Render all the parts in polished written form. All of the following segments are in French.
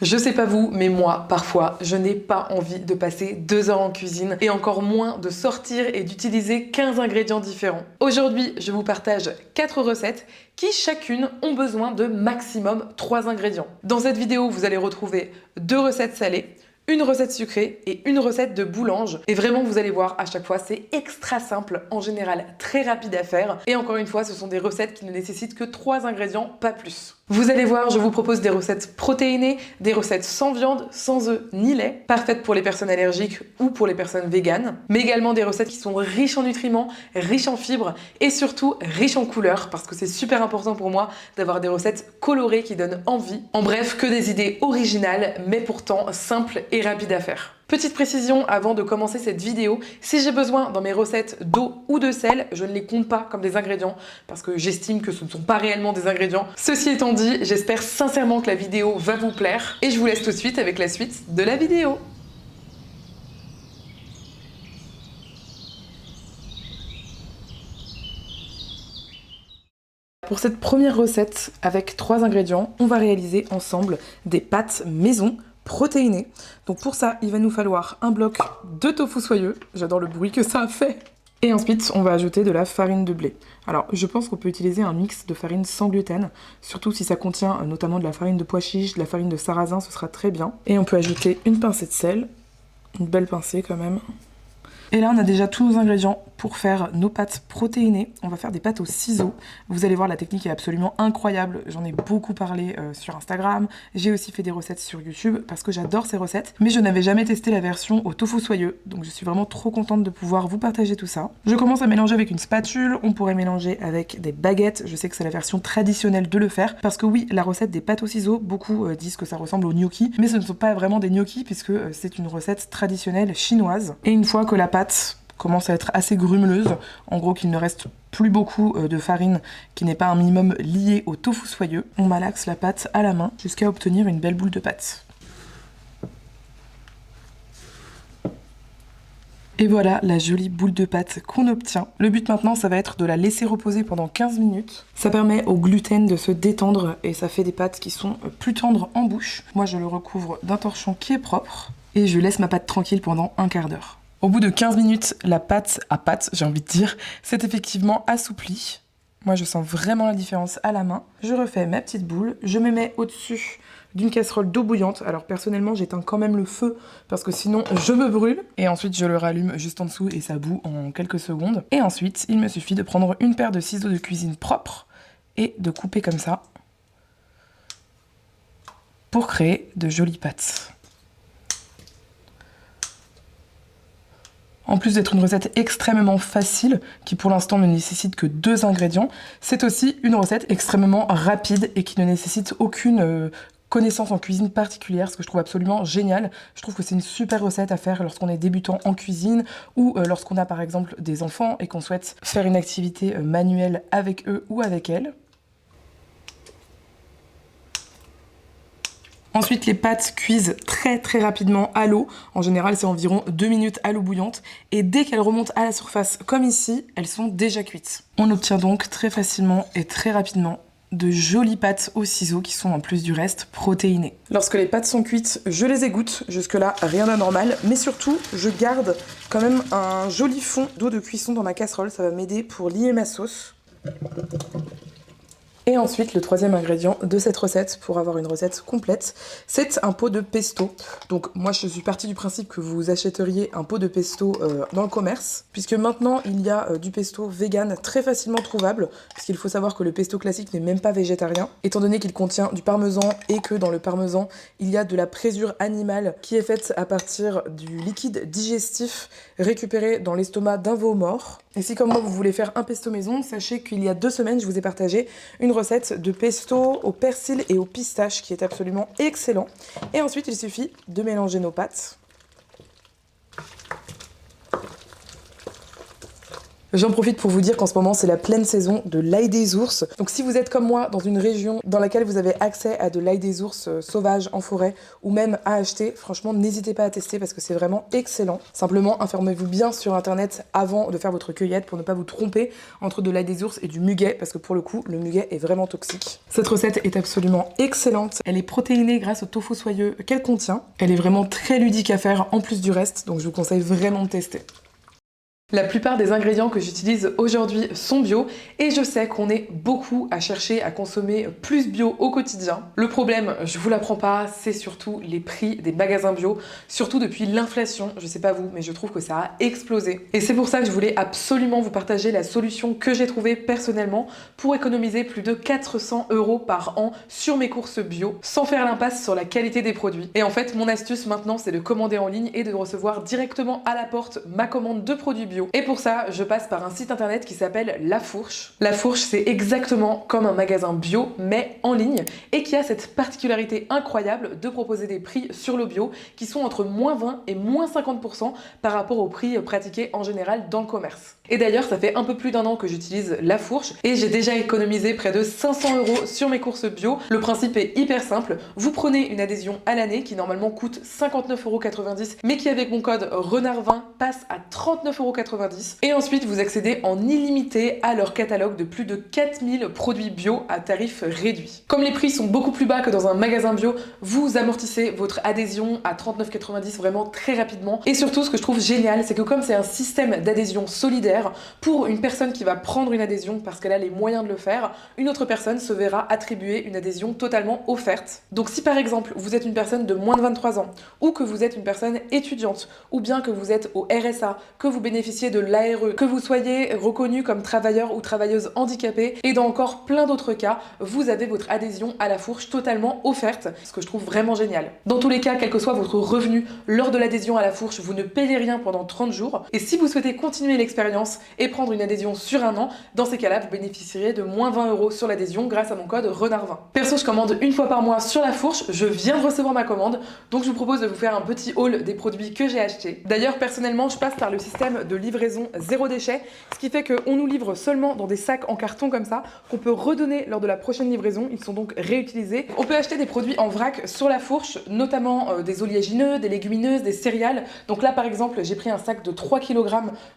Je sais pas vous, mais moi, parfois, je n'ai pas envie de passer 2 heures en cuisine et encore moins de sortir et d'utiliser 15 ingrédients différents. Aujourd'hui, je vous partage 4 recettes qui chacune ont besoin de maximum 3 ingrédients. Dans cette vidéo, vous allez retrouver 2 recettes salées, une recette sucrée et une recette de boulange. Et vraiment, vous allez voir, à chaque fois, c'est extra simple, en général très rapide à faire. Et encore une fois, ce sont des recettes qui ne nécessitent que 3 ingrédients, pas plus. Vous allez voir, je vous propose des recettes protéinées, des recettes sans viande, sans œufs ni lait, parfaites pour les personnes allergiques ou pour les personnes véganes, mais également des recettes qui sont riches en nutriments, riches en fibres et surtout riches en couleurs, parce que c'est super important pour moi d'avoir des recettes colorées qui donnent envie. En bref, que des idées originales, mais pourtant simples et rapides à faire. Petite précision avant de commencer cette vidéo, si j'ai besoin dans mes recettes d'eau ou de sel, je ne les compte pas comme des ingrédients parce que j'estime que ce ne sont pas réellement des ingrédients. Ceci étant dit, j'espère sincèrement que la vidéo va vous plaire et je vous laisse tout de suite avec la suite de la vidéo. Pour cette première recette avec 3 ingrédients, on va réaliser ensemble des pâtes maison protéinées. Donc pour ça, il va nous falloir un bloc de tofu soyeux. J'adore le bruit que ça a fait. Et ensuite, on va ajouter de la farine de blé. Alors, je pense qu'on peut utiliser un mix de farine sans gluten, surtout si ça contient notamment de la farine de pois chiche, de la farine de sarrasin, ce sera très bien. Et on peut ajouter une pincée de sel, une belle pincée quand même. Et là, on a déjà tous nos ingrédients pour faire nos pâtes protéinées. On va faire des pâtes au ciseau. Vous allez voir, la technique est absolument incroyable. J'en ai beaucoup parlé sur Instagram. J'ai aussi fait des recettes sur YouTube parce que j'adore ces recettes. Mais je n'avais jamais testé la version au tofu soyeux. Donc je suis vraiment trop contente de pouvoir vous partager tout ça. Je commence à mélanger avec une spatule. On pourrait mélanger avec des baguettes. Je sais que c'est la version traditionnelle de le faire. Parce que oui, la recette des pâtes au ciseau, beaucoup disent que ça ressemble aux gnocchis. Mais ce ne sont pas vraiment des gnocchis puisque c'est une recette traditionnelle chinoise. Et une fois que la pâte commence à être assez grumeleuse, en gros qu'il ne reste plus beaucoup de farine qui n'est pas un minimum lié au tofu soyeux, on malaxe la pâte à la main jusqu'à obtenir une belle boule de pâte. Et voilà la jolie boule de pâte qu'on obtient. Le but maintenant, ça va être de la laisser reposer pendant 15 minutes. Ça permet au gluten de se détendre et ça fait des pâtes qui sont plus tendres en bouche. Moi, je le recouvre d'un torchon qui est propre et je laisse ma pâte tranquille pendant un quart d'heure. Au bout de 15 minutes, la pâte à pâte, j'ai envie de dire, s'est effectivement assouplie. Moi, je sens vraiment la différence à la main. Je refais ma petite boule, je me mets au-dessus d'une casserole d'eau bouillante. Alors personnellement, j'éteins quand même le feu parce que sinon je me brûle. Et ensuite, je le rallume juste en dessous et ça bout en quelques secondes. Et ensuite, il me suffit de prendre une paire de ciseaux de cuisine propres et de couper comme ça pour créer de jolies pâtes. En plus d'être une recette extrêmement facile, qui pour l'instant ne nécessite que 2 ingrédients, c'est aussi une recette extrêmement rapide et qui ne nécessite aucune connaissance en cuisine particulière, ce que je trouve absolument génial. Je trouve que c'est une super recette à faire lorsqu'on est débutant en cuisine ou lorsqu'on a par exemple des enfants et qu'on souhaite faire une activité manuelle avec eux ou avec elles. Ensuite, les pâtes cuisent très rapidement à l'eau. En général, c'est environ 2 minutes à l'eau bouillante. Et dès qu'elles remontent à la surface, comme ici, elles sont déjà cuites. On obtient donc très facilement et très rapidement de jolies pâtes au ciseau qui sont en plus du reste protéinées. Lorsque les pâtes sont cuites, je les égoutte. Jusque-là, rien d'anormal. Mais surtout, je garde quand même un joli fond d'eau de cuisson dans ma casserole. Ça va m'aider pour lier ma sauce. Et ensuite, le troisième ingrédient de cette recette, pour avoir une recette complète, c'est un pot de pesto. Donc moi, je suis partie du principe que vous achèteriez un pot de pesto dans le commerce, puisque maintenant, il y a du pesto vegan très facilement trouvable, puisqu'il faut savoir que le pesto classique n'est même pas végétarien, étant donné qu'il contient du parmesan et que dans le parmesan, il y a de la présure animale qui est faite à partir du liquide digestif récupéré dans l'estomac d'un veau mort. Et si comme moi vous voulez faire un pesto maison, sachez qu'il y a 2 semaines, je vous ai partagé une recette de pesto au persil et au pistache qui est absolument excellent. Et ensuite, il suffit de mélanger nos pâtes. J'en profite pour vous dire qu'en ce moment c'est la pleine saison de l'ail des ours. Donc si vous êtes comme moi dans une région dans laquelle vous avez accès à de l'ail des ours sauvage en forêt ou même à acheter, franchement n'hésitez pas à tester parce que c'est vraiment excellent. Simplement informez-vous bien sur internet avant de faire votre cueillette pour ne pas vous tromper entre de l'ail des ours et du muguet parce que pour le coup le muguet est vraiment toxique. Cette recette est absolument excellente. Elle est protéinée grâce au tofu soyeux qu'elle contient. Elle est vraiment très ludique à faire en plus du reste donc je vous conseille vraiment de tester. La plupart des ingrédients que j'utilise aujourd'hui sont bio et je sais qu'on est beaucoup à chercher à consommer plus bio au quotidien. Le problème, je vous l'apprends pas, c'est surtout les prix des magasins bio, surtout depuis l'inflation, je sais pas vous, mais je trouve que ça a explosé. Et c'est pour ça que je voulais absolument vous partager la solution que j'ai trouvée personnellement pour économiser plus de 400 € par an sur mes courses bio, sans faire l'impasse sur la qualité des produits. Et en fait, mon astuce maintenant, c'est de commander en ligne et de recevoir directement à la porte ma commande de produits bio. Et pour ça, je passe par un site internet qui s'appelle La Fourche. La Fourche, c'est exactement comme un magasin bio, mais en ligne, et qui a cette particularité incroyable de proposer des prix sur le bio qui sont entre -20 et -50% par rapport aux prix pratiqués en général dans le commerce. Et d'ailleurs, ça fait un peu plus d'un an que j'utilise La Fourche et j'ai déjà économisé près de 500 € sur mes courses bio. Le principe est hyper simple. Vous prenez une adhésion à l'année qui normalement coûte 59,90 € mais qui avec mon code RENARD20 passe à 39,90 € et ensuite vous accédez en illimité à leur catalogue de plus de 4000 produits bio à tarif réduit. Comme les prix sont beaucoup plus bas que dans un magasin bio, vous amortissez votre adhésion à 39,90 € vraiment très rapidement. Et surtout, ce que je trouve génial, c'est que comme c'est un système d'adhésion solidaire, pour une personne qui va prendre une adhésion parce qu'elle a les moyens de le faire, une autre personne se verra attribuer une adhésion totalement offerte. Donc si par exemple vous êtes une personne de moins de 23 ans, ou que vous êtes une personne étudiante, ou bien que vous êtes au RSA, que vous bénéficiez de l'ARE, que vous soyez reconnu comme travailleur ou travailleuse handicapée, et dans encore plein d'autres cas, vous avez votre adhésion à La Fourche totalement offerte, ce que je trouve vraiment génial. Dans tous les cas, quel que soit votre revenu, lors de l'adhésion à La Fourche, vous ne payez rien pendant 30 jours, et si vous souhaitez continuer l'expérience et prendre une adhésion sur un an, dans ces cas-là, vous bénéficierez de -20 € sur l'adhésion grâce à mon code RENARD20. Perso, je commande une fois par mois sur La Fourche, je viens de recevoir ma commande, donc je vous propose de vous faire un petit haul des produits que j'ai achetés. D'ailleurs, personnellement, je passe par le système de livraison zéro déchet, ce qui fait qu'on nous livre seulement dans des sacs en carton comme ça, qu'on peut redonner lors de la prochaine livraison, ils sont donc réutilisés. On peut acheter des produits en vrac sur La Fourche, notamment des oléagineux, des légumineuses, des céréales. Donc là, par exemple, j'ai pris un sac de 3 kg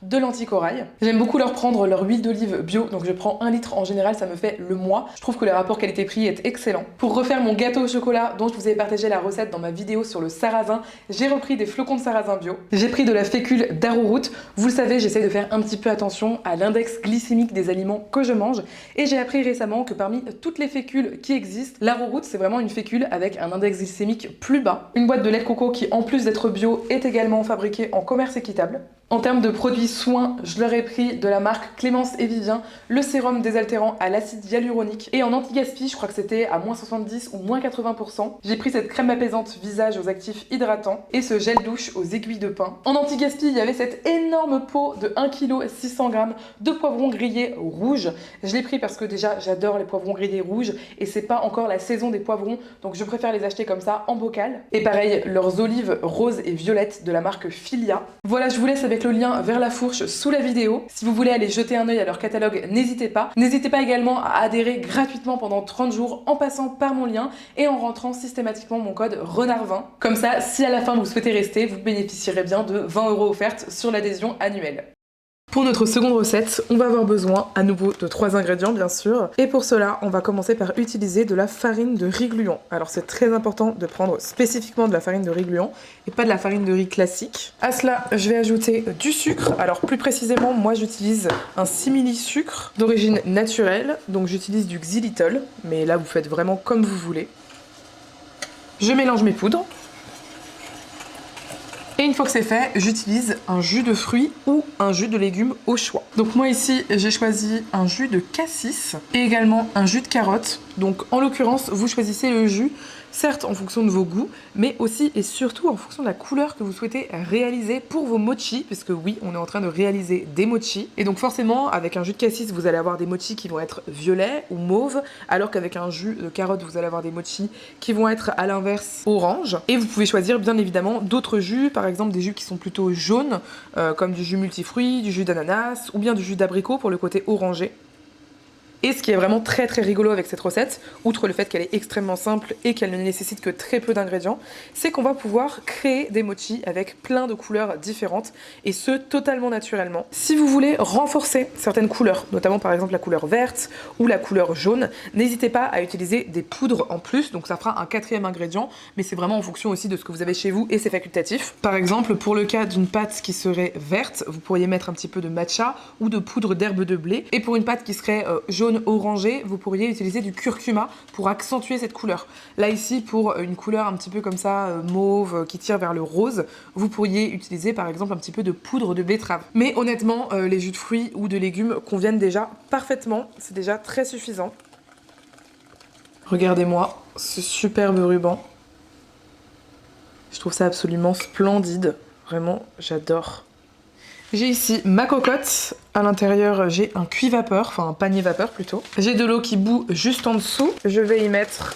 de lentilles corail. J'aime beaucoup leur prendre leur huile d'olive bio, donc je prends 1 litre en général, ça me fait le mois. Je trouve que le rapport qualité-prix est excellent. Pour refaire mon gâteau au chocolat, dont je vous avais partagé la recette dans ma vidéo sur le sarrasin, j'ai repris des flocons de sarrasin bio. J'ai pris de la fécule d'arrowroot. Vous le savez, j'essaie de faire un petit peu attention à l'index glycémique des aliments que je mange, et j'ai appris récemment que parmi toutes les fécules qui existent, l'arrowroot c'est vraiment une fécule avec un index glycémique plus bas. Une boîte de lait de coco qui, en plus d'être bio, est également fabriquée en commerce équitable. En termes de produits soins, je leur ai pris de la marque Clémence et Vivien le sérum désaltérant à l'acide hyaluronique, et en anti-gaspi, je crois que c'était à -70 ou -80%. J'ai pris cette crème apaisante visage aux actifs hydratants et ce gel douche aux aiguilles de pin. En anti-gaspi, il y avait cette énorme pot de 1 kg 600 g de poivrons grillés rouges. Je l'ai pris parce que déjà j'adore les poivrons grillés rouges et c'est pas encore la saison des poivrons, donc je préfère les acheter comme ça en bocal. Et pareil, leurs olives roses et violettes de la marque Filia. Voilà, je vous laisse avec le lien vers La Fourche sous la vidéo. Si vous voulez aller jeter un œil à leur catalogue, n'hésitez pas. N'hésitez pas également à adhérer gratuitement pendant 30 jours en passant par mon lien et en rentrant systématiquement mon code RENARD20. Comme ça, si à la fin vous souhaitez rester, vous bénéficierez bien de 20 € offertes sur l'adhésion annuelle. Pour notre seconde recette, on va avoir besoin à nouveau de 3 ingrédients bien sûr. Et pour cela, on va commencer par utiliser de la farine de riz gluant. Alors c'est très important de prendre spécifiquement de la farine de riz gluant et pas de la farine de riz classique. À cela, je vais ajouter du sucre. Alors plus précisément, moi j'utilise un simili-sucre d'origine naturelle. Donc j'utilise du xylitol, mais là vous faites vraiment comme vous voulez. Je mélange mes poudres. Et une fois que c'est fait, j'utilise un jus de fruits ou un jus de légumes au choix. Donc moi ici, j'ai choisi un jus de cassis et également un jus de carotte. Donc en l'occurrence, vous choisissez le jus certes en fonction de vos goûts, mais aussi et surtout en fonction de la couleur que vous souhaitez réaliser pour vos mochis, puisque oui, on est en train de réaliser des mochis. Et donc forcément, avec un jus de cassis, vous allez avoir des mochis qui vont être violets ou mauves, alors qu'avec un jus de carotte, vous allez avoir des mochis qui vont être à l'inverse orange. Et vous pouvez choisir bien évidemment d'autres jus, par exemple des jus qui sont plutôt jaunes, comme du jus multifruits, du jus d'ananas, ou bien du jus d'abricot pour le côté orangé. Et ce qui est vraiment très très rigolo avec cette recette, outre le fait qu'elle est extrêmement simple et qu'elle ne nécessite que très peu d'ingrédients, c'est qu'on va pouvoir créer des mochis avec plein de couleurs différentes, et ce totalement naturellement. Si vous voulez renforcer certaines couleurs, notamment par exemple la couleur verte ou la couleur jaune, n'hésitez pas à utiliser des poudres en plus, donc ça fera un 4e ingrédient, mais c'est vraiment en fonction aussi de ce que vous avez chez vous et c'est facultatif. Par exemple, pour le cas d'une pâte qui serait verte, vous pourriez mettre un petit peu de matcha ou de poudre d'herbe de blé, et pour une pâte qui serait jaune orangé, vous pourriez utiliser du curcuma pour accentuer cette couleur. Là ici, pour une couleur un petit peu comme ça, mauve, qui tire vers le rose, vous pourriez utiliser par exemple un petit peu de poudre de betterave. Mais honnêtement, les jus de fruits ou de légumes conviennent déjà parfaitement, c'est déjà très suffisant. Regardez-moi ce superbe ruban. Je trouve ça absolument splendide, vraiment j'adore. J'ai ici ma cocotte, à l'intérieur j'ai un cuit vapeur, enfin un panier vapeur plutôt. J'ai de l'eau qui bout juste en dessous. Je vais y mettre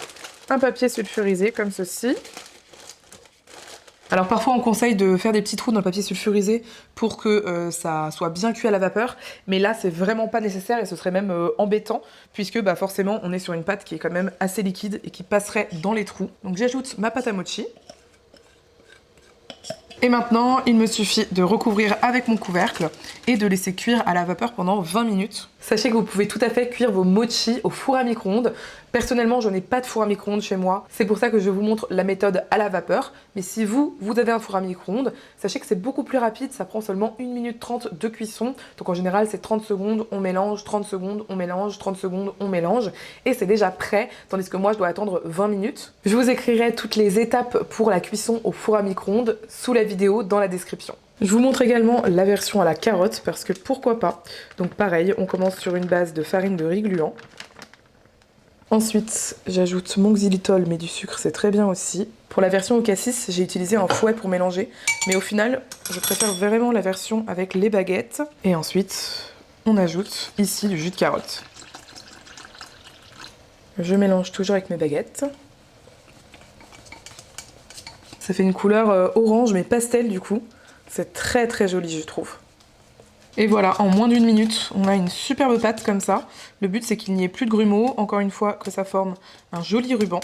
un papier sulfurisé comme ceci. Alors parfois on conseille de faire des petits trous dans le papier sulfurisé pour que ça soit bien cuit à la vapeur, mais là c'est vraiment pas nécessaire et ce serait même embêtant puisque bah, forcément on est sur une pâte qui est quand même assez liquide et qui passerait dans les trous. Donc j'ajoute ma pâte à mochi. Et maintenant, il me suffit de recouvrir avec mon couvercle et de laisser cuire à la vapeur pendant 20 minutes. Sachez que vous pouvez tout à fait cuire vos mochis au four à micro-ondes. Personnellement, je n'ai pas de four à micro-ondes chez moi. C'est pour ça que je vous montre la méthode à la vapeur. Mais si vous avez un four à micro-ondes, sachez que c'est beaucoup plus rapide. Ça prend seulement 1 minute 30 de cuisson. Donc en général, c'est 30 secondes, on mélange, 30 secondes, on mélange, 30 secondes, on mélange. Et c'est déjà prêt, tandis que moi, je dois attendre 20 minutes. Je vous écrirai toutes les étapes pour la cuisson au four à micro-ondes sous la vidéo dans la description. Je vous montre également la version à la carotte parce que pourquoi pas. Donc pareil, on commence sur une base de farine de riz gluant. Ensuite, j'ajoute mon xylitol, mais du sucre c'est très bien aussi. Pour la version au cassis, j'ai utilisé un fouet pour mélanger, mais au final, je préfère vraiment la version avec les baguettes. Et ensuite, on ajoute ici du jus de carotte. Je mélange toujours avec mes baguettes. Ça fait une couleur orange mais pastel du coup. C'est très très joli je trouve. Et voilà, en moins d'1 minute, on a une superbe pâte comme ça. Le but c'est qu'il n'y ait plus de grumeaux, encore une fois que ça forme un joli ruban.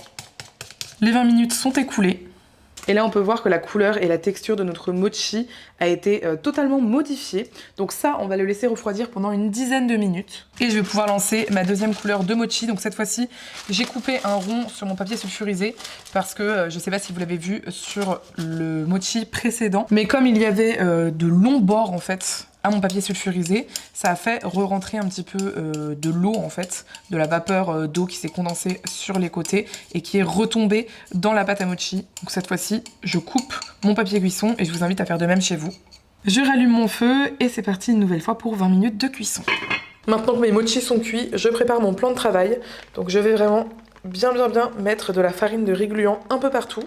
Les 20 minutes sont écoulées. Et là on peut voir que la couleur et la texture de notre mochi a été totalement modifiée. Donc ça, on va le laisser refroidir pendant une dizaine de minutes. Et je vais pouvoir lancer ma deuxième couleur de mochi. Donc cette fois-ci, j'ai coupé un rond sur mon papier sulfurisé parce que je sais pas si vous l'avez vu sur le mochi précédent. Mais comme il y avait de longs bords en fait à mon papier sulfurisé, ça a fait re-rentrer un petit peu de l'eau en fait, de la vapeur d'eau qui s'est condensée sur les côtés et qui est retombée dans la pâte à mochi. Donc cette fois-ci, je coupe mon papier cuisson et je vous invite à faire de même chez vous. Je rallume mon feu et c'est parti une nouvelle fois pour 20 minutes de cuisson. Maintenant que mes mochis sont cuits, je prépare mon plan de travail. Donc je vais vraiment bien mettre de la farine de riz gluant un peu partout.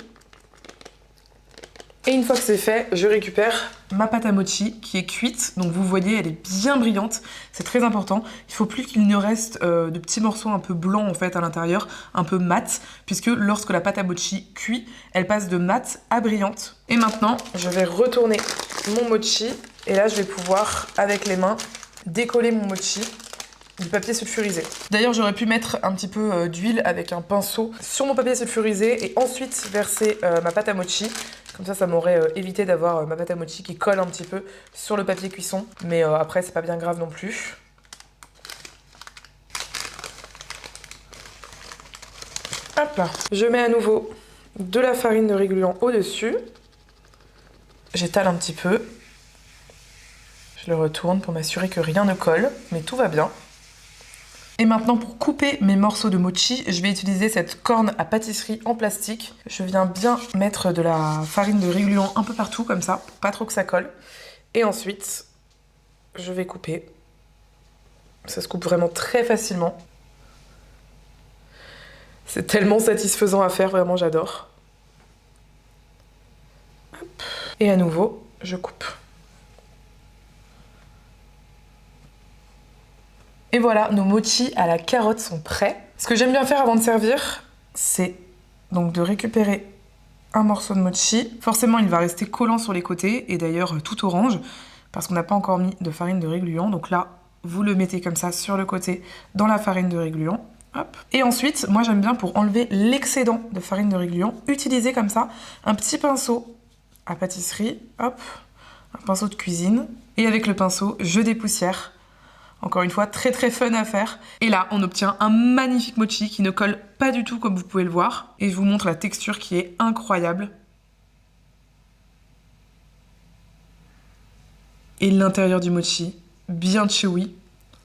Et une fois que c'est fait, je récupère ma pâte à mochi qui est cuite. Donc vous voyez, elle est bien brillante. C'est très important. Il ne faut plus qu'il ne reste de petits morceaux un peu blancs en fait à l'intérieur, un peu mat, puisque lorsque la pâte à mochi cuit, elle passe de mat à brillante. Et maintenant, je vais retourner mon mochi. Et là, je vais pouvoir, avec les mains, décoller mon mochi du papier sulfurisé. D'ailleurs, j'aurais pu mettre un petit peu d'huile avec un pinceau sur mon papier sulfurisé et ensuite verser ma pâte à mochi. Comme ça m'aurait évité d'avoir ma pâte à mochi qui colle un petit peu sur le papier cuisson. Mais après, c'est pas bien grave non plus. Hop là. Je mets à nouveau de la farine de riz gluant au-dessus. J'étale un petit peu. Je le retourne pour m'assurer que rien ne colle, mais tout va bien. Et maintenant, pour couper mes morceaux de mochi, je vais utiliser cette corne à pâtisserie en plastique. Je viens bien mettre de la farine de riz gluant un peu partout, comme ça, pour pas trop que ça colle. Et ensuite, je vais couper. Ça se coupe vraiment très facilement. C'est tellement satisfaisant à faire, vraiment j'adore. Et à nouveau, je coupe. Et voilà, nos mochis à la carotte sont prêts. Ce que j'aime bien faire avant de servir, c'est donc de récupérer un morceau de mochi. Forcément, il va rester collant sur les côtés et d'ailleurs tout orange parce qu'on n'a pas encore mis de farine de riz gluant. Donc là, vous le mettez comme ça sur le côté dans la farine de riz gluant. Hop. Et ensuite, moi j'aime bien pour enlever l'excédent de farine de riz gluant, utiliser comme ça un petit pinceau à pâtisserie, hop, un pinceau de cuisine. Et avec le pinceau, je dépoussière. Encore une fois, très très fun à faire. Et là, on obtient un magnifique mochi qui ne colle pas du tout comme vous pouvez le voir. Et je vous montre la texture qui est incroyable. Et l'intérieur du mochi, bien chewy.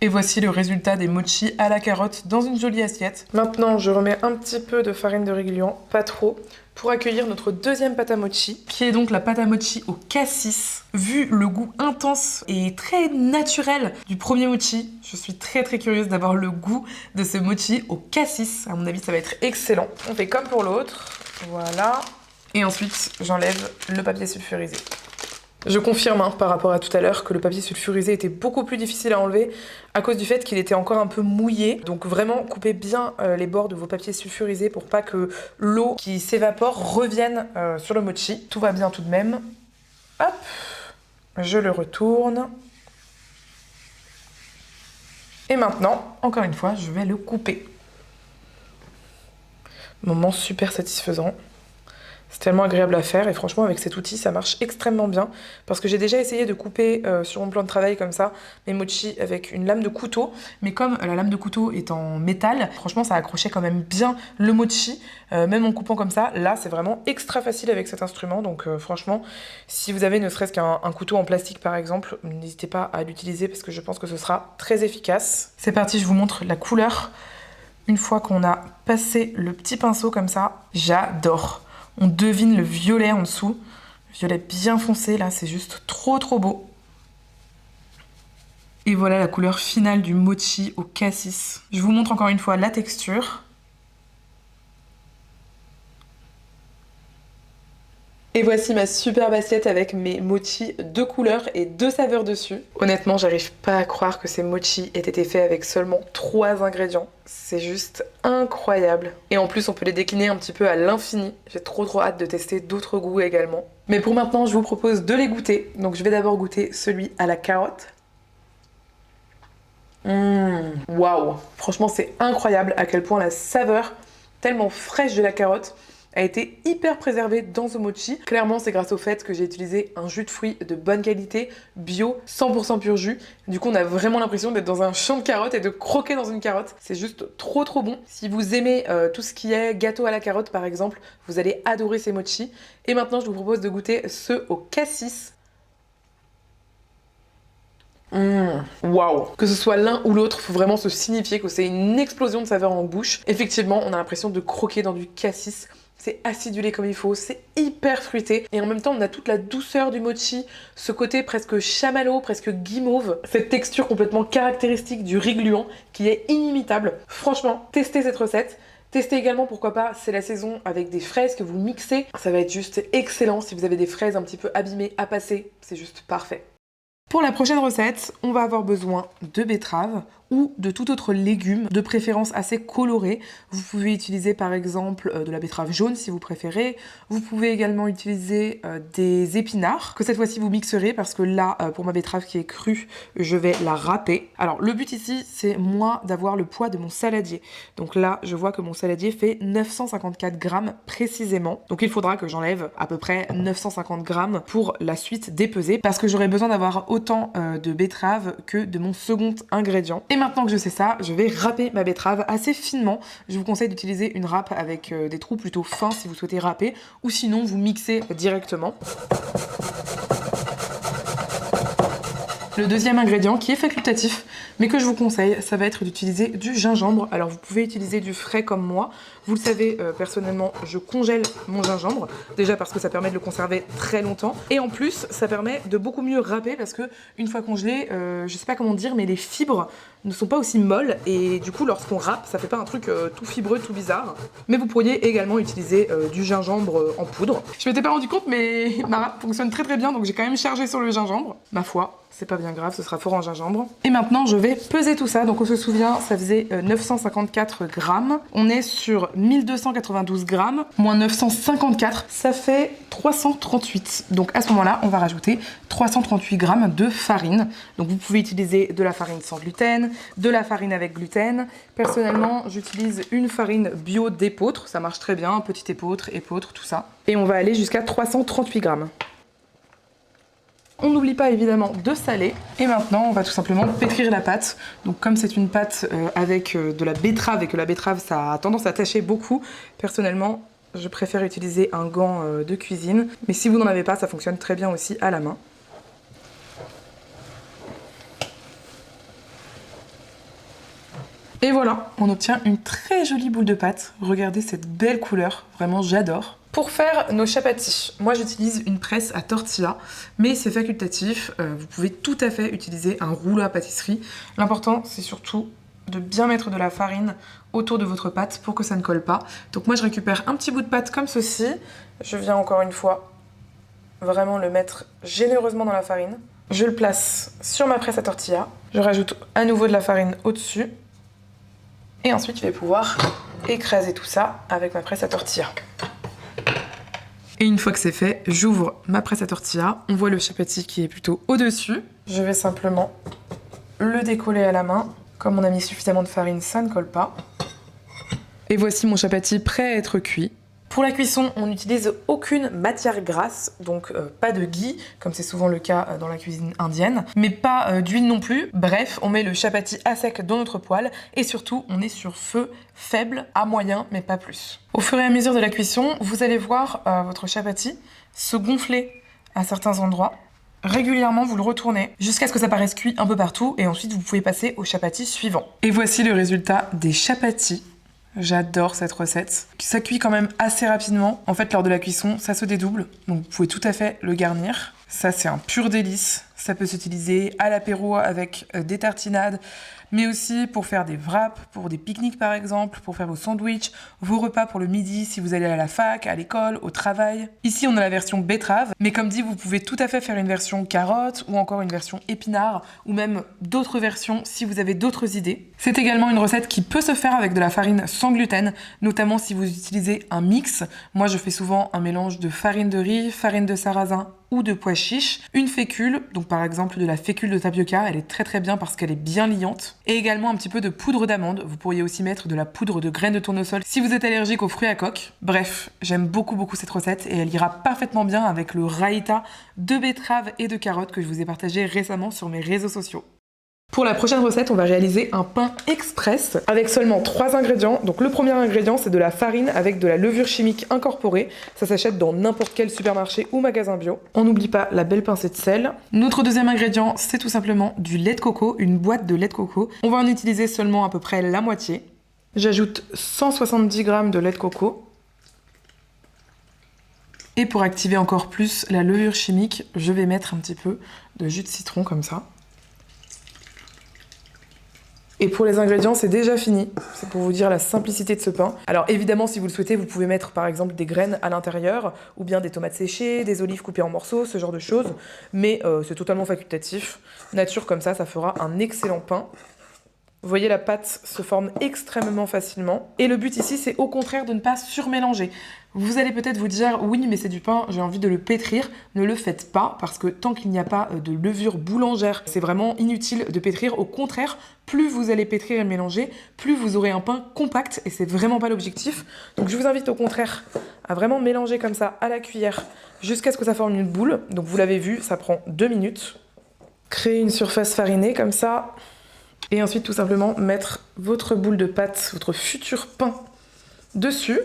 Et voici le résultat des mochis à la carotte dans une jolie assiette. Maintenant, je remets un petit peu de farine de riz gluant, pas trop, pour accueillir notre deuxième pâte à mochi, qui est donc la pâte à mochi au cassis. Vu le goût intense et très naturel du premier mochi, je suis très très curieuse d'avoir le goût de ce mochi au cassis. À mon avis, ça va être excellent. On fait comme pour l'autre, voilà. Et ensuite, j'enlève le papier sulfurisé. Je confirme par rapport à tout à l'heure que le papier sulfurisé était beaucoup plus difficile à enlever à cause du fait qu'il était encore un peu mouillé. Donc vraiment coupez bien les bords de vos papiers sulfurisés pour pas que l'eau qui s'évapore revienne sur le mochi. Tout va bien tout de même. Hop, je le retourne. Et maintenant, encore une fois, je vais le couper. Moment super satisfaisant. C'est tellement agréable à faire et franchement avec cet outil ça marche extrêmement bien parce que j'ai déjà essayé de couper sur mon plan de travail comme ça mes mochis avec une lame de couteau, mais comme la lame de couteau est en métal, franchement ça accrochait quand même bien le mochi, même en coupant comme ça. Là c'est vraiment extra facile avec cet instrument, donc franchement si vous avez ne serait-ce qu'un couteau en plastique par exemple, n'hésitez pas à l'utiliser parce que je pense que ce sera très efficace. C'est parti, je vous montre la couleur une fois qu'on a passé le petit pinceau comme ça. J'adore. On devine le violet en dessous. Violet bien foncé, là, c'est juste trop trop beau. Et voilà la couleur finale du mochi au cassis. Je vous montre encore une fois la texture. Et voici ma superbe assiette avec mes mochis de couleurs et de saveurs dessus. Honnêtement, j'arrive pas à croire que ces mochis aient été faits avec seulement 3 ingrédients. C'est juste incroyable. Et en plus, on peut les décliner un petit peu à l'infini. J'ai trop hâte de tester d'autres goûts également. Mais pour maintenant, je vous propose de les goûter. Donc je vais d'abord goûter celui à la carotte. Waouh! Franchement, c'est incroyable à quel point la saveur tellement fraîche de la carotte a été hyper préservée dans ce mochi. Clairement, c'est grâce au fait que j'ai utilisé un jus de fruits de bonne qualité, bio, 100% pur jus. Du coup, on a vraiment l'impression d'être dans un champ de carottes et de croquer dans une carotte. C'est juste trop trop bon. Si vous aimez tout ce qui est gâteau à la carotte, par exemple, vous allez adorer ces mochis. Et maintenant, je vous propose de goûter ceux au cassis. Waouh! Que ce soit l'un ou l'autre, faut vraiment se signifier que c'est une explosion de saveurs en bouche. Effectivement, on a l'impression de croquer dans du cassis. C'est acidulé comme il faut, c'est hyper fruité. Et en même temps, on a toute la douceur du mochi, ce côté presque chamallow, presque guimauve. Cette texture complètement caractéristique du riz gluant qui est inimitable. Franchement, testez cette recette. Testez également, pourquoi pas, c'est la saison avec des fraises que vous mixez. Ça va être juste excellent si vous avez des fraises un petit peu abîmées à passer. C'est juste parfait. Pour la prochaine recette, on va avoir besoin de betteraves ou de tout autre légume, de préférence assez coloré. Vous pouvez utiliser par exemple de la betterave jaune si vous préférez. Vous pouvez également utiliser des épinards, que cette fois-ci vous mixerez parce que là, pour ma betterave qui est crue, je vais la râper. Alors le but ici, c'est moi d'avoir le poids de mon saladier. Donc là, je vois que mon saladier fait 954 grammes précisément. Donc il faudra que j'enlève à peu près 950 grammes pour la suite des pesées parce que j'aurai besoin d'avoir autant de betterave que de mon second ingrédient. Et maintenant que je sais ça, je vais râper ma betterave assez finement. Je vous conseille d'utiliser une râpe avec des trous plutôt fins si vous souhaitez râper, ou sinon vous mixez directement. Le deuxième ingrédient qui est facultatif, mais que je vous conseille, ça va être d'utiliser du gingembre. Alors vous pouvez utiliser du frais comme moi. Vous le savez, personnellement, je congèle mon gingembre, déjà parce que ça permet de le conserver très longtemps, et en plus, ça permet de beaucoup mieux râper, parce que une fois congelé, je sais pas comment dire, mais les fibres ne sont pas aussi molles, et du coup, lorsqu'on râpe, ça fait pas un truc tout fibreux, tout bizarre. Mais vous pourriez également utiliser du gingembre en poudre. Je m'étais pas rendu compte, mais ma râpe fonctionne très très bien, donc j'ai quand même chargé sur le gingembre. Ma foi, c'est pas bien grave, ce sera fort en gingembre. Et maintenant, je vais peser tout ça. Donc on se souvient, ça faisait 954 grammes. On est sur 1292 grammes, moins 954, ça fait 338. Donc à ce moment-là, on va rajouter 338 grammes de farine. Donc vous pouvez utiliser de la farine sans gluten, de la farine avec gluten. Personnellement, j'utilise une farine bio d'épeautre, ça marche très bien, petit épeautre, tout ça. Et on va aller jusqu'à 338 grammes. On n'oublie pas évidemment de saler. Et maintenant, on va tout simplement pétrir la pâte. Donc comme c'est une pâte avec de la betterave et que la betterave, ça a tendance à tacher beaucoup, personnellement, je préfère utiliser un gant de cuisine. Mais si vous n'en avez pas, ça fonctionne très bien aussi à la main. Et voilà, on obtient une très jolie boule de pâte. Regardez cette belle couleur, vraiment j'adore. Pour faire nos chapatis, moi j'utilise une presse à tortilla, mais c'est facultatif, vous pouvez tout à fait utiliser un rouleau à pâtisserie. L'important c'est surtout de bien mettre de la farine autour de votre pâte pour que ça ne colle pas. Donc moi je récupère un petit bout de pâte comme ceci, je viens encore une fois vraiment le mettre généreusement dans la farine. Je le place sur ma presse à tortilla, je rajoute à nouveau de la farine au-dessus, et ensuite je vais pouvoir écraser tout ça avec ma presse à tortilla. Et une fois que c'est fait, j'ouvre ma presse à tortilla. On voit le chapati qui est plutôt au-dessus. Je vais simplement le décoller à la main. Comme on a mis suffisamment de farine, ça ne colle pas. Et voici mon chapati prêt à être cuit. Pour la cuisson, on n'utilise aucune matière grasse, donc pas de ghee, comme c'est souvent le cas dans la cuisine indienne, mais pas d'huile non plus. Bref, on met le chapati à sec dans notre poêle et surtout, on est sur feu faible, à moyen, mais pas plus. Au fur et à mesure de la cuisson, vous allez voir votre chapati se gonfler à certains endroits. Régulièrement, vous le retournez jusqu'à ce que ça paraisse cuit un peu partout et ensuite, vous pouvez passer au chapati suivant. Et voici le résultat des chapatis. J'adore cette recette. Ça cuit quand même assez rapidement. En fait, lors de la cuisson, ça se dédouble. Donc, vous pouvez tout à fait le garnir. Ça, c'est un pur délice. Ça peut s'utiliser à l'apéro avec des tartinades, mais aussi pour faire des wraps, pour des pique-niques par exemple, pour faire vos sandwichs, vos repas pour le midi si vous allez à la fac, à l'école, au travail. Ici, on a la version betterave, mais comme dit, vous pouvez tout à fait faire une version carotte ou encore une version épinard ou même d'autres versions si vous avez d'autres idées. C'est également une recette qui peut se faire avec de la farine sans gluten, notamment si vous utilisez un mix. Moi, je fais souvent un mélange de farine de riz, farine de sarrasin ou de pois chiches, une fécule, donc par exemple de la fécule de tapioca, elle est très très bien parce qu'elle est bien liante, et également un petit peu de poudre d'amande. Vous pourriez aussi mettre de la poudre de graines de tournesol si vous êtes allergique aux fruits à coque. Bref, j'aime beaucoup cette recette et elle ira parfaitement bien avec le raïta de betterave et de carottes que je vous ai partagé récemment sur mes réseaux sociaux. Pour la prochaine recette, on va réaliser un pain express avec seulement 3 ingrédients. Donc le premier ingrédient, c'est de la farine avec de la levure chimique incorporée. Ça s'achète dans n'importe quel supermarché ou magasin bio. On n'oublie pas la belle pincée de sel. Notre deuxième ingrédient, c'est tout simplement du lait de coco, une boîte de lait de coco. On va en utiliser seulement à peu près la moitié. J'ajoute 170 g de lait de coco. Et pour activer encore plus la levure chimique, je vais mettre un petit peu de jus de citron comme ça. Et pour les ingrédients, c'est déjà fini. C'est pour vous dire la simplicité de ce pain. Alors évidemment, si vous le souhaitez, vous pouvez mettre par exemple des graines à l'intérieur, ou bien des tomates séchées, des olives coupées en morceaux, ce genre de choses. Mais c'est totalement facultatif. Nature comme ça fera un excellent pain. Vous voyez, la pâte se forme extrêmement facilement. Et le but ici, c'est au contraire de ne pas surmélanger. Vous allez peut-être vous dire, oui, mais c'est du pain, j'ai envie de le pétrir. Ne le faites pas, parce que tant qu'il n'y a pas de levure boulangère, c'est vraiment inutile de pétrir. Au contraire, plus vous allez pétrir et mélanger, plus vous aurez un pain compact, et c'est vraiment pas l'objectif. Donc je vous invite au contraire à vraiment mélanger comme ça à la cuillère, jusqu'à ce que ça forme une boule. Donc vous l'avez vu, ça prend 2 minutes. Créez une surface farinée comme ça. Et ensuite, tout simplement, mettre votre boule de pâte, votre futur pain dessus.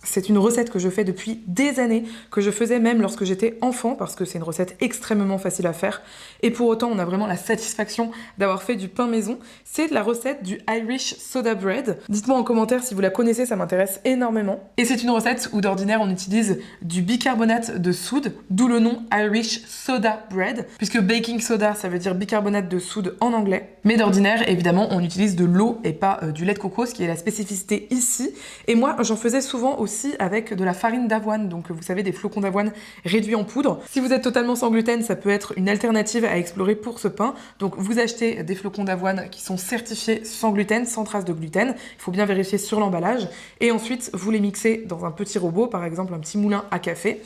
C'est une recette que je fais depuis des années, que je faisais même lorsque j'étais enfant, parce que c'est une recette extrêmement facile à faire. Et pour autant, on a vraiment la satisfaction d'avoir fait du pain maison. C'est la recette du Irish Soda Bread. Dites-moi en commentaire si vous la connaissez, ça m'intéresse énormément. Et c'est une recette où d'ordinaire on utilise du bicarbonate de soude, d'où le nom Irish Soda Bread, puisque baking soda, ça veut dire bicarbonate de soude en anglais. Mais d'ordinaire, évidemment, on utilise de l'eau et pas du lait de coco, ce qui est la spécificité ici. Et moi, j'en faisais souvent aussi avec de la farine d'avoine, donc vous savez, des flocons d'avoine réduits en poudre. Si vous êtes totalement sans gluten, ça peut être une alternative à explorer pour ce pain. Donc vous achetez des flocons d'avoine qui sont certifiés sans gluten, sans trace de gluten. Il faut bien vérifier sur l'emballage. Et ensuite, vous les mixez dans un petit robot, par exemple un petit moulin à café.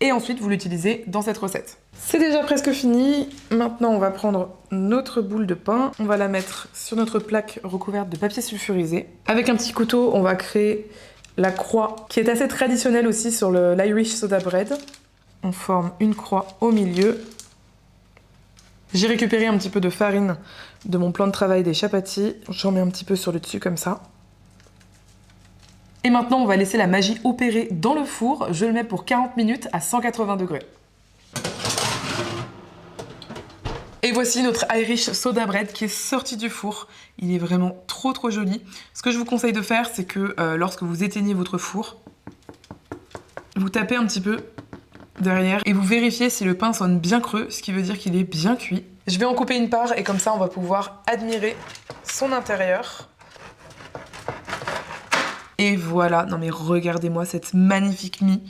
Et ensuite, vous l'utilisez dans cette recette. C'est déjà presque fini. Maintenant, on va prendre notre boule de pain. On va la mettre sur notre plaque recouverte de papier sulfurisé. Avec un petit couteau, on va créer la croix, qui est assez traditionnelle aussi sur l'Irish Soda Bread. On forme une croix au milieu. J'ai récupéré un petit peu de farine de mon plan de travail des chapatis. J'en mets un petit peu sur le dessus comme ça. Et maintenant, on va laisser la magie opérer dans le four. Je le mets pour 40 minutes à 180 degrés. Et voici notre Irish Soda Bread qui est sorti du four. Il est vraiment trop joli. Ce que je vous conseille de faire, c'est que lorsque vous éteignez votre four, vous tapez un petit peu derrière et vous vérifiez si le pain sonne bien creux, ce qui veut dire qu'il est bien cuit. Je vais en couper une part et comme ça on va pouvoir admirer son intérieur. Et voilà, non mais regardez-moi cette magnifique mie.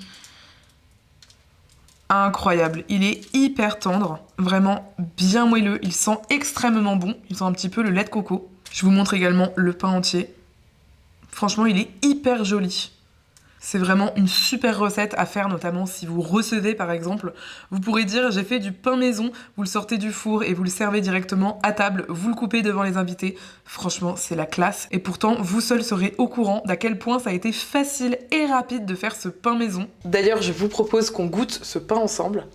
Incroyable, il est hyper tendre, vraiment bien moelleux, il sent extrêmement bon, il sent un petit peu le lait de coco. Je vous montre également le pain entier. Franchement, il est hyper joli. C'est vraiment une super recette à faire, notamment si vous recevez par exemple. Vous pourrez dire j'ai fait du pain maison, vous le sortez du four et vous le servez directement à table, vous le coupez devant les invités. Franchement, c'est la classe. Et pourtant, vous seul serez au courant d'à quel point ça a été facile et rapide de faire ce pain maison. D'ailleurs, je vous propose qu'on goûte ce pain ensemble.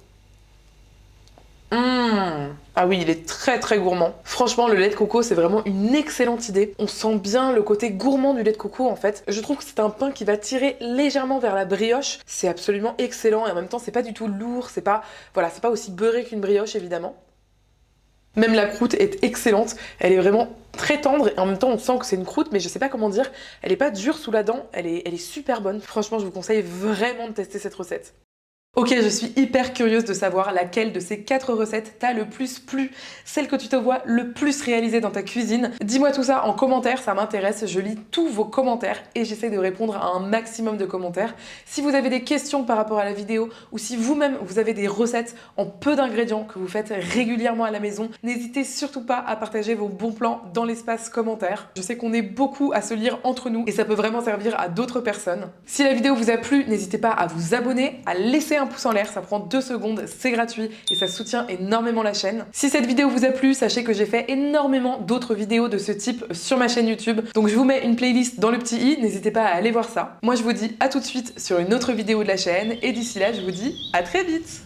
Ah oui, il est très gourmand. Franchement, le lait de coco, c'est vraiment une excellente idée. On sent bien le côté gourmand du lait de coco, en fait. Je trouve que c'est un pain qui va tirer légèrement vers la brioche. C'est absolument excellent et en même temps, c'est pas du tout lourd. C'est pas aussi beurré qu'une brioche, évidemment. Même la croûte est excellente. Elle est vraiment très tendre et en même temps, on sent que c'est une croûte, mais je sais pas comment dire. Elle est pas dure sous la dent. Elle est super bonne. Franchement, je vous conseille vraiment de tester cette recette. Ok, je suis hyper curieuse de savoir laquelle de ces 4 recettes t'a le plus plu, celle que tu te vois le plus réaliser dans ta cuisine. Dis-moi tout ça en commentaire, ça m'intéresse, je lis tous vos commentaires et j'essaie de répondre à un maximum de commentaires. Si vous avez des questions par rapport à la vidéo ou si vous-même vous avez des recettes en peu d'ingrédients que vous faites régulièrement à la maison, n'hésitez surtout pas à partager vos bons plans dans l'espace commentaire. Je sais qu'on est beaucoup à se lire entre nous et ça peut vraiment servir à d'autres personnes. Si la vidéo vous a plu, n'hésitez pas à vous abonner, à laisser un pouce en l'air, ça prend 2 secondes, c'est gratuit et ça soutient énormément la chaîne. Si cette vidéo vous a plu, sachez que j'ai fait énormément d'autres vidéos de ce type sur ma chaîne YouTube, donc je vous mets une playlist dans le petit i, n'hésitez pas à aller voir ça. Moi je vous dis à tout de suite sur une autre vidéo de la chaîne et d'ici là je vous dis à très vite.